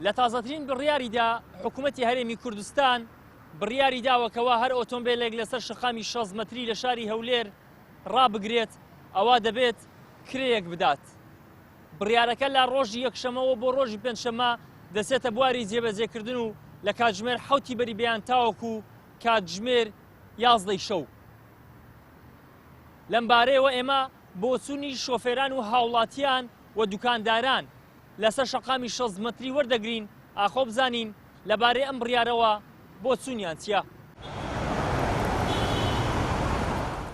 لە تازەترین بڕیاریدا حکوومەتی هەرێمی کوردستان بڕیاری داوەکەوە هەر ئۆتۆمبیلێک لەسەر شقامی 6 مەتری لە شاری هەولێر ڕابگرێت ئەوە دەبێت کرێیەک بدات. بڕیارەکە لە ڕۆژی یەکشەمەوە بۆ ڕۆژی پێنجشەمە دەسێتە بواری جێبەجێکردن و لە کاتژمێر 7 بەریبەیان تاوەکو کاتژمێر 11 شەو. لەم بارەیەوە ئێمە بۆ چوونی شۆفێران و هاوڵاتیان و دوکانداران لەسەر شەقامی 6 مەتری وەردەگرین ئاخۆ بزانین لەبارەی ئەم بڕیارەوە بۆ چوونیان چییە.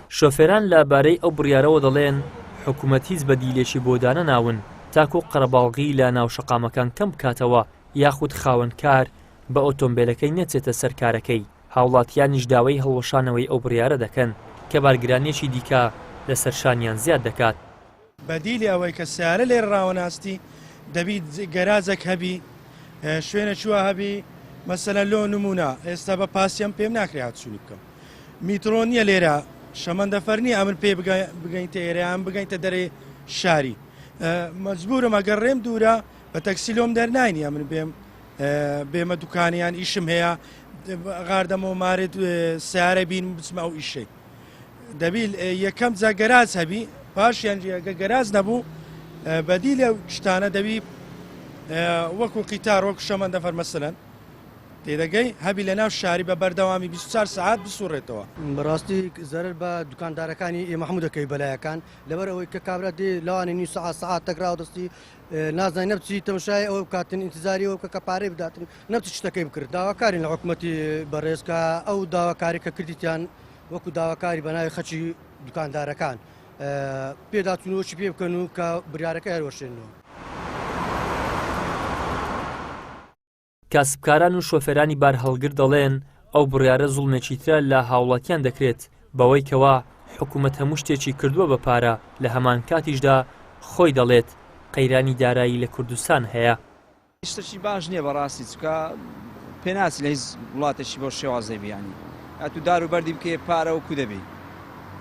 شۆفێران لەبارەی ئەو بڕیارەوە دەڵێن حکوومەت هیچ بەدیلێکی بۆ دانە ناون تاکو قەرەباڵغی لە ناو شەقامەکان کەم بکاتەوە یاخود خاوەنکار بە ئۆتۆمبیلەکەی نەچێتە سەرکارەکەی. هاوڵاتیانیش داوای هەڵوەشانەوەی ئەو بڕیارە دەکەن کە بارگرانیەکی دیکە لەسەر شانیان زیاد دەکات. بەدیلی ئەوەی کە سیارە لێر ڕاوەناستی دەبیت گەرازێک هەبی شوێنە چووە هەبی مەسەلەن لۆ نمونە ئێستا بە پاسیەم پێم ناکرێت چوونی بکەم. میترۆ نییە لێرە شەمەندەفەرنی ئەمن پێ بگەینتە ئێرەیان بگەینتە دەرێ شاری. مەجبورم ئەگەر ڕێم دوورە بە تەکسی لۆم دەرناینی ئەمن بێمە دوکانیان ئیشم هەیە غاردەمەوە مارێت سیارە بین بچمە ئەو ئیشەی. دەبیل یەکەم جا گەراز هەبی پاشیان ئەگە گەراز نەبوو بەدی لە شتانە دەبی وەکو قیتار وەکو شەمەندەفەر مەسەلەن تێدەگەی هەبی لە ناو شاری بە بەردەوامی 24 ساعت بسوڕێتەوە. بەڕاستی زەرر بە دوکاندارەکانی ئێمە هەموو دەکەی بەلایەکان لەبەر ئەوەی کە کابرا دێ لەوانی نی ساعت تەکراوە دەستی نازانای نەبچی تەماشای ئەوە بکاتن ئینتیزاریەوە کە پارەی بداتن نەبچ شتەکەی بکرد. داواکارین لە حکوومەتی بەڕێزکە ئەو داواکاری کە کردیتیان وەکو داواکاری بەناوی خەچی دوکاندارەکان پێداچوونەوەی پێ بکەن و کە بریارەکە هەروەشێنەوە. کاسبکاران و شۆفێرانی بار هەڵگر دەڵێن ئەو بڕیارە زوڵمێکی ترە لە هاوڵاتیان دەکرێت بەوەی کەوا حکوومەت هەموو شتێکی کردووە بە پارە لە هەمان کاتیشدا خۆی دەڵێت قەیرانی دارایی لە کوردستان هەیە. شتێکی باش نییە بەڕاستی چکە پێناچی لە هیچ وڵاتێکی بۆ شێوازەی بیانی ئەتو دار و بەردی بکەیە پارە و کو دەبی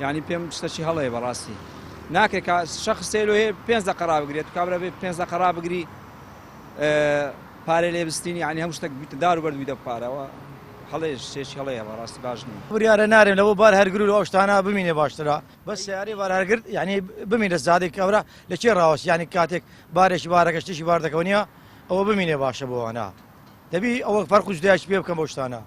یعنی پێم شتێکی هەڵەیە بەڕاستی ناکرێت شەخص سێلو هەیە 5 دقە بگرێت و کابرا بێ 5 دقە بگری پارێ لێ بستینی ینی هەموو شتێک بیتە دار و بەردووی دە پارەوە هەڵەیە شتێکی هەڵەیە بەڕاستی باش نییە. بریارە نارێن لەوە بار هەرگر و ئەو شتانە بمینێ باشترە بەس سیاری بار هەرگرت ینی بمینە زادێک کەورە لە چێ ڕاوەست ینی کاتێک بارێکی بارەکە شتێکی بار دەکەوە نیە ئەوە بمینێ باشە بۆوانە دەبی ئەوە فەرق و جودایەکی پێ بکەم بۆ شتانە.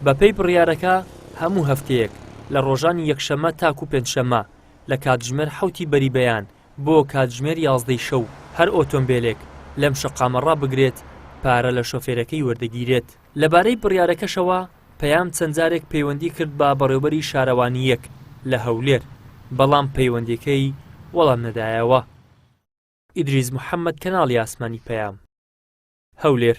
بەپێی بڕیارەکە هەموو هەفتەیەک لە ڕۆژانی یەکشەمە تاکو پێنجشەمە لە کاتژمێر 7 بەریبەیان بۆ کاتژمێر 11 شەو هەر ئۆتۆمبیلێک لەم شەقامە ڕابگرێت پارە لە شۆفێرەکەی وەردەگیرێت. لەبارەی بڕیارەکەشەوە پەیام چەند جارێک پەیوەندی کرد بە بەڕێوەبەری شارەوانیەک لە هەولێر بەڵام پەیوەندیەکەی وەڵام نەدایەوە. ئیدریس محەممەد کەناڵی ئاسمانی پەیام هەولێر.